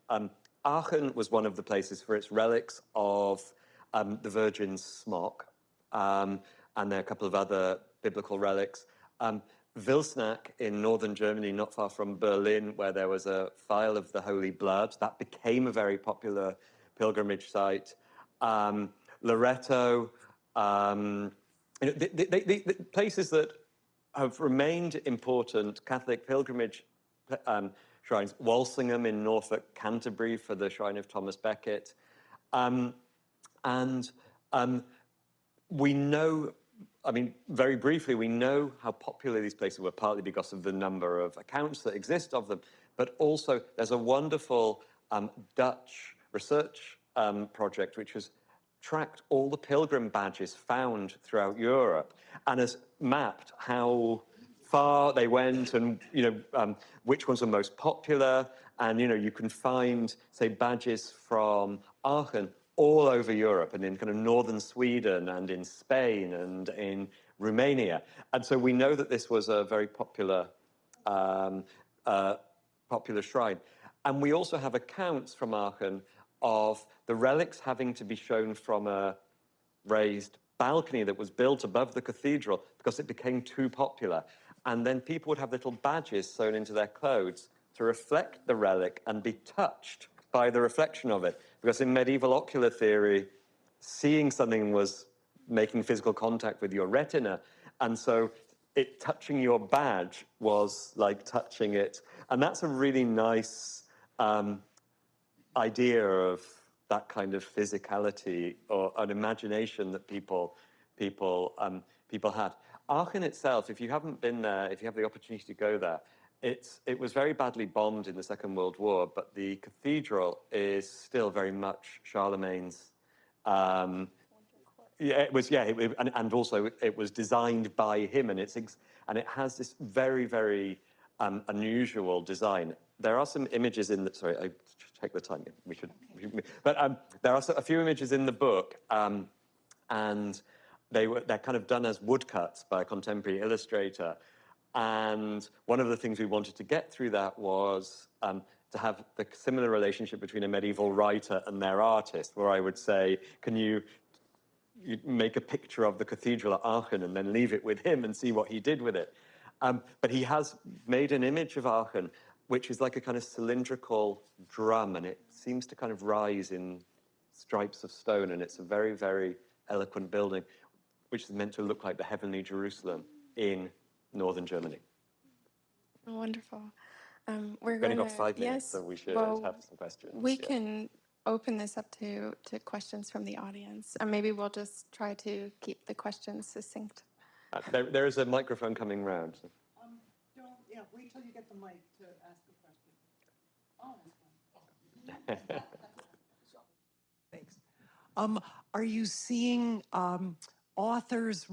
Aachen was one of the places for its relics of the Virgin's smock. And there are a couple of other biblical relics. Wilsnack in northern Germany, not far from Berlin, where there was a phial of the Holy Blood. That became a very popular pilgrimage site. Loreto, the places that have remained important Catholic pilgrimage shrines. Walsingham in Norfolk, Canterbury for the Shrine of Thomas Becket. We know, I mean, very briefly, we know how popular these places were, partly because of the number of accounts that exist of them, but also there's a wonderful Dutch research project which has tracked all the pilgrim badges found throughout Europe and has mapped how far they went and, which ones were most popular. And, you can find, say, badges from Aachen all over Europe and in kind of northern Sweden and in Spain and in Romania. And so we know that this was a very popular shrine. And we also have accounts from Aachen of the relics having to be shown from a raised balcony that was built above the cathedral because it became too popular. And then people would have little badges sewn into their clothes to reflect the relic and be touched by the reflection of it. Because in medieval ocular theory, seeing something was making physical contact with your retina. And so touching your badge was like touching it. And that's a really nice idea of that kind of physicality or an imagination that people had. Aachen itself, if you haven't been there, if you have the opportunity to go there, it was very badly bombed in the Second World War, but the cathedral is still very much Charlemagne's. And also it was designed by him, and it has this very, very unusual design. There are some images in the. Sorry, I check the time. We should but there are a few images in the book, and they're kind of done as woodcuts by a contemporary illustrator. And one of the things we wanted to get through that was to have the similar relationship between a medieval writer and their artist, where I would say, can you make a picture of the cathedral at Aachen and then leave it with him and see what he did with it. But he has made an image of Aachen, which is like a kind of cylindrical drum, and it seems to kind of rise in stripes of stone, and it's a very, very eloquent building, which is meant to look like the heavenly Jerusalem in northern Germany. Oh, wonderful. We're We've only going got 5 minutes, yes, so we should well, have some questions. We can open this up to questions from the audience, and maybe we'll just try to keep the questions succinct. There is a microphone coming round. Wait till you get the mic to ask a question. Oh, thanks. Are you seeing authors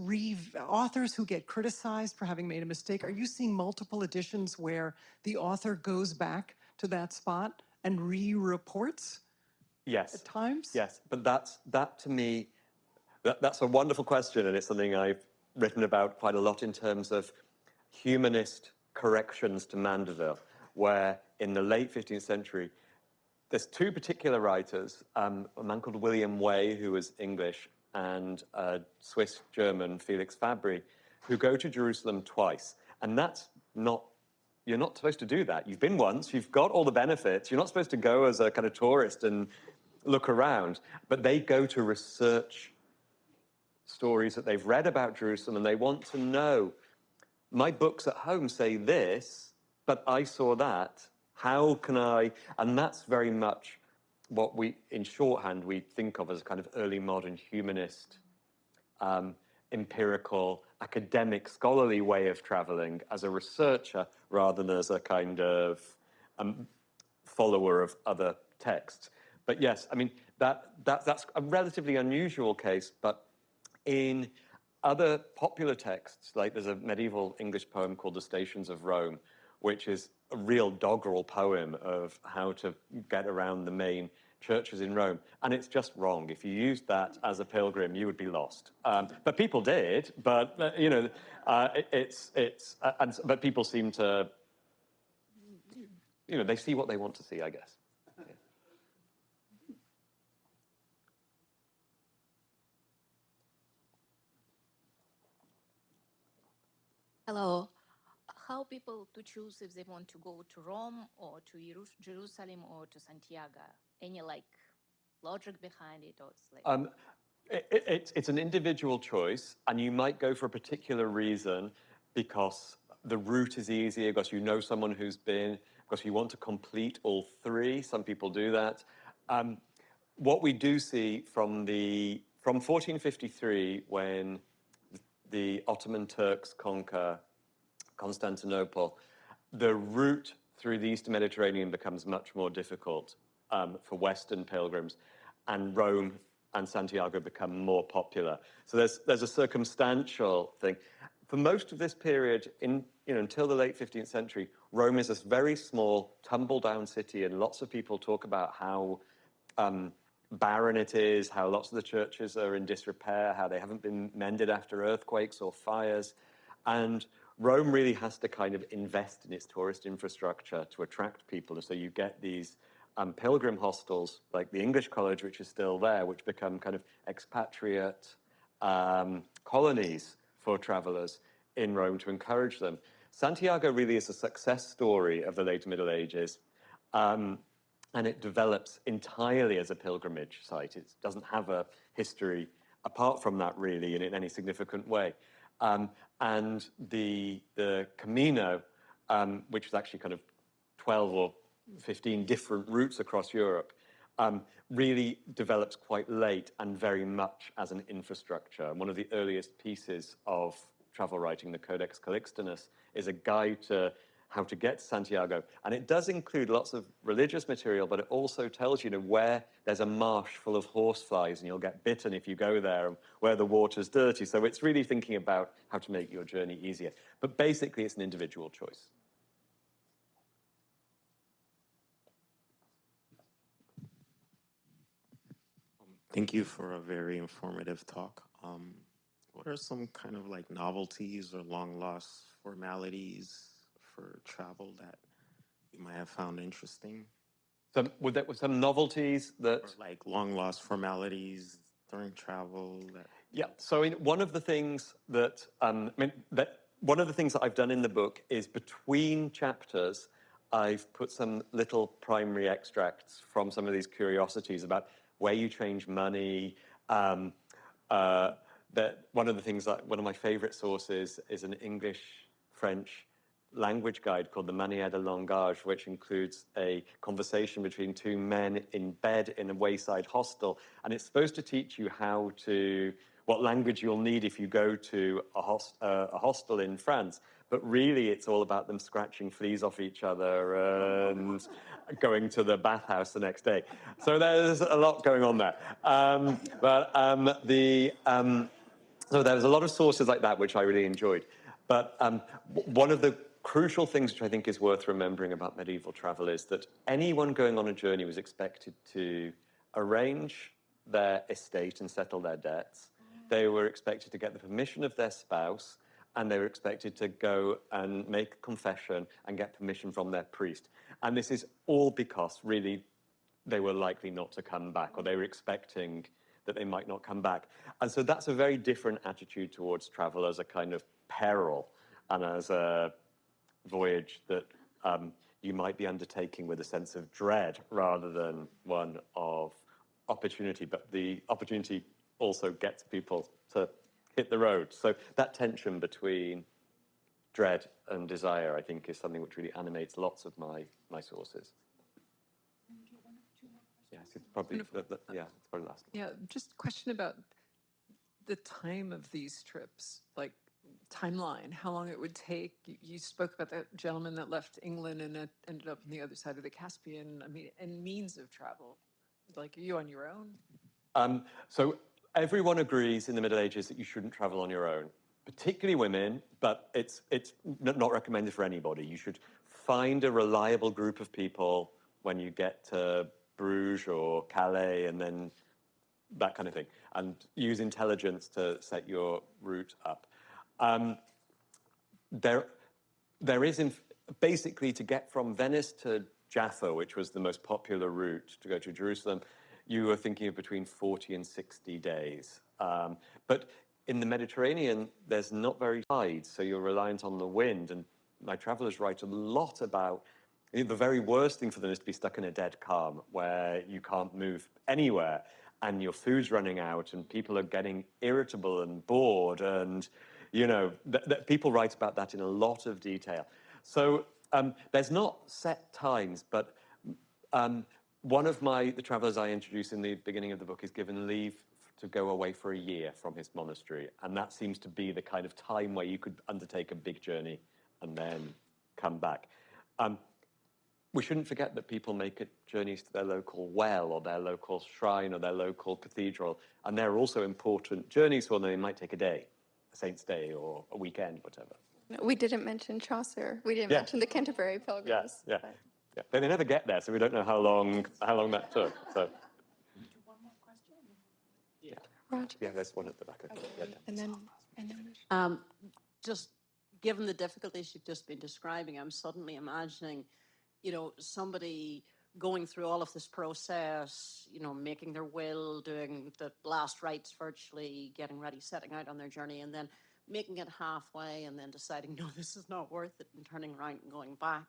who get criticized for having made a mistake? Are you seeing multiple editions where the author goes back to that spot and re-reports? Yes. At times? Yes, but that to me, that's a wonderful question, and it's something I've written about quite a lot in terms of humanist corrections to Mandeville, where in the late 15th century, there's 2 particular writers, a man called William Way, who was English, and a Swiss-German, Felix Fabry, who go to Jerusalem twice. And that's not, you're not supposed to do that. You've been once, you've got all the benefits. You're not supposed to go as a kind of tourist and look around. But they go to research stories that they've read about Jerusalem, and they want to know, my books at home say this, but I saw that. How can I? And that's very much what in shorthand, we think of as a kind of early modern humanist, empirical, academic, scholarly way of traveling as a researcher rather than as a kind of follower of other texts. But yes, I mean, that's a relatively unusual case, but in other popular texts, like there's a medieval English poem called The Stations of Rome, which is a real doggerel poem of how to get around the main churches in Rome. And it's just wrong. If you used that as a pilgrim, you would be lost. But people did, but, but people seem to, they see what they want to see, I guess. Hello. How people to choose if they want to go to Rome or to Jerusalem or to Santiago? Any like logic behind it, or it's like It's an individual choice, and you might go for a particular reason because the route is easier, because you know someone who's been, because you want to complete all three. Some people do that. What we do see from 1453, when the Ottoman Turks conquer Constantinople, the route through the Eastern Mediterranean becomes much more difficult for Western pilgrims, and Rome and Santiago become more popular. So there's a circumstantial thing. For most of this period, until the late 15th century, Rome is a very small, tumble-down city, and lots of people talk about how barren it is, how lots of the churches are in disrepair, how they haven't been mended after earthquakes or fires. And Rome really has to kind of invest in its tourist infrastructure to attract people. And so you get these pilgrim hostels, like the English College, which is still there, which become kind of expatriate colonies for travelers in Rome to encourage them. Santiago really is a success story of the later Middle Ages. And it develops entirely as a pilgrimage site. It doesn't have a history apart from that, really, in any significant way. And the Camino, which is actually kind of 12 or 15 different routes across Europe, really develops quite late and very much as an infrastructure. And one of the earliest pieces of travel writing, the Codex Calixtinus, is a guide to how to get to Santiago. And it does include lots of religious material, but it also tells you, where there's a marsh full of horseflies and you'll get bitten if you go there, and where the water's dirty. So it's really thinking about how to make your journey easier. But basically, it's an individual choice. Thank you for a very informative talk. What are some kind of like novelties or long lost formalities for travel that you might have found interesting? Would that with some novelties that, or like long lost formalities during travel that? Yeah. So one of the things that one of the things that I've done in the book is, between chapters, I've put some little primary extracts from some of these curiosities about where you change money. That one of the things that one of my favorite sources is an English-French language guide called the Manière de Langage, which includes a conversation between two men in bed in a wayside hostel. And it's supposed to teach you what language you'll need if you go to a hostel in France. But really, it's all about them scratching fleas off each other and going to the bathhouse the next day. So there's a lot going on there. So there's a lot of sources like that, which I really enjoyed. But one of the crucial things which I think is worth remembering about medieval travel is that anyone going on a journey was expected to arrange their estate and settle their debts. They were expected to get the permission of their spouse, and they were expected to go and make a confession and get permission from their priest. And this is all because, really, they were likely not to come back, or they were expecting that they might not come back. And so that's a very different attitude towards travel as a kind of peril and as a voyage that you might be undertaking with a sense of dread rather than one of opportunity. But the opportunity also gets people to hit the road. So that tension between dread and desire, I think, is something which really animates lots of my sources. Yes, it's probably it's probably the last one. Yeah, just a question about the time of these trips, like timeline, how long it would take. You spoke about that gentleman that left England and it ended up on the other side of the Caspian. I mean, and means of travel. Like, are you on your own? So everyone agrees in the Middle Ages that you shouldn't travel on your own, particularly women, but it's not recommended for anybody. You should find a reliable group of people when you get to Bruges or Calais, and then that kind of thing, and use intelligence to set your route up. There is, basically, to get from Venice to Jaffa, which was the most popular route to go to Jerusalem, you were thinking of between 40 and 60 days. But in the Mediterranean, there's not very tides, so you're reliant on the wind. And my travelers write a lot about the very worst thing for them is to be stuck in a dead calm where you can't move anywhere and your food's running out and people are getting irritable and bored. And, people write about that in a lot of detail. So there's not set times, but one of the travelers I introduced in the beginning of the book is given leave to go away for a year from his monastery. And that seems to be the kind of time where you could undertake a big journey and then come back. We shouldn't forget that people make journeys to their local well or their local shrine or their local cathedral. And they're also important journeys for them. They might take a day, a saint's day or a weekend, whatever. We didn't mention Chaucer. We didn't mention the Canterbury Pilgrims. Yeah. But they never get there, so we don't know how long that took. So. Roger. Yeah, there's one at the back. Okay. And then just given the difficulties you've just been describing, I'm suddenly imagining, somebody going through all of this process, making their will, doing the last rites virtually, getting ready, setting out on their journey, and then making it halfway and then deciding, no, this is not worth it, and turning around and going back.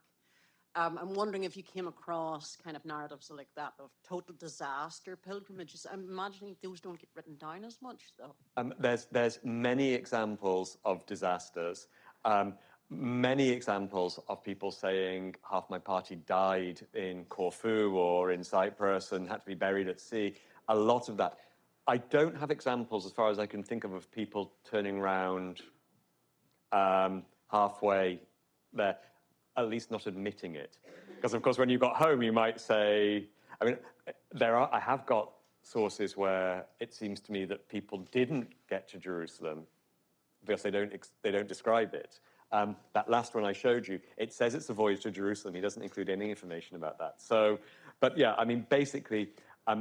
I'm wondering if you came across kind of narratives like that of total disaster pilgrimages. I'm imagining those don't get written down as much, though. There's many examples of disasters. Many examples of people saying half my party died in Corfu or in Cyprus and had to be buried at sea. A lot of that. I don't have examples, as far as I can think of people turning around halfway there, at least not admitting it. Because, of course, when you got home, you might say, I have got sources where it seems to me that people didn't get to Jerusalem because they don't describe it. That last one I showed you, it says it's a voyage to Jerusalem. He doesn't include any information about that. So, but yeah, basically,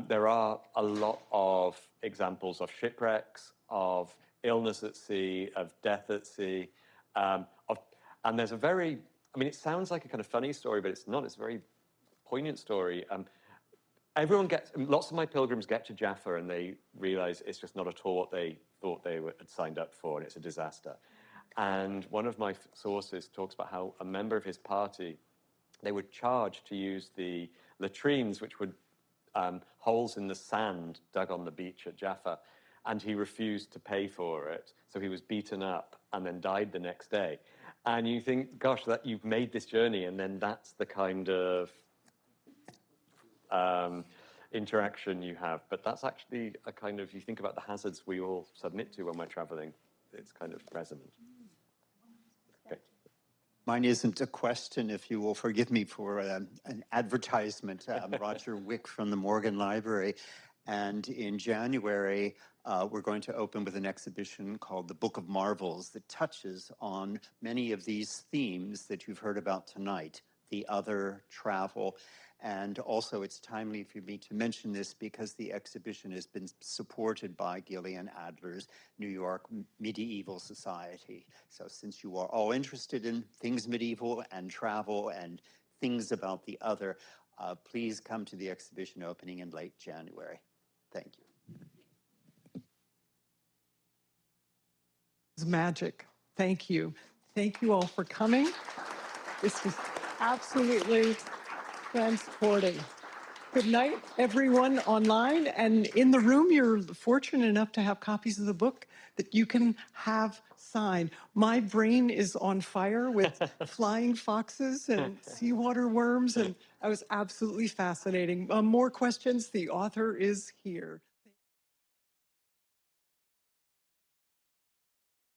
there are a lot of examples of shipwrecks, of illness at sea, of death at sea, and there's a very, it sounds like a kind of funny story, but it's not. It's a very poignant story. Lots of my pilgrims get to Jaffa and they realize it's just not at all what they thought they had signed up for, and it's a disaster. And one of my sources talks about how a member of his party, they were charged to use the latrines, which were holes in the sand dug on the beach at Jaffa, and he refused to pay for it. So he was beaten up and then died the next day. And you think, gosh, that you've made this journey, and then that's the kind of interaction you have. But that's actually a kind of, you think about the hazards we all submit to when we're traveling, it's kind of resonant. Okay. Mine isn't a question, if you will forgive me for an advertisement. Roger Wick from the Morgan Library. And in January, we're going to open with an exhibition called The Book of Marvels that touches on many of these themes that you've heard about tonight, the other, travel. And also it's timely for me to mention this because the exhibition has been supported by Gillian Adler's New York Medieval Society. So since you are all interested in things medieval and travel and things about the other, please come to the exhibition opening in late January. Thank you. It's magic. Thank you. Thank you all for coming. This was absolutely transporting. Good night, everyone online. And in the room, you're fortunate enough to have copies of the book that you can have signed. My brain is on fire with flying foxes and seawater worms, and that was absolutely fascinating. More questions? The author is here.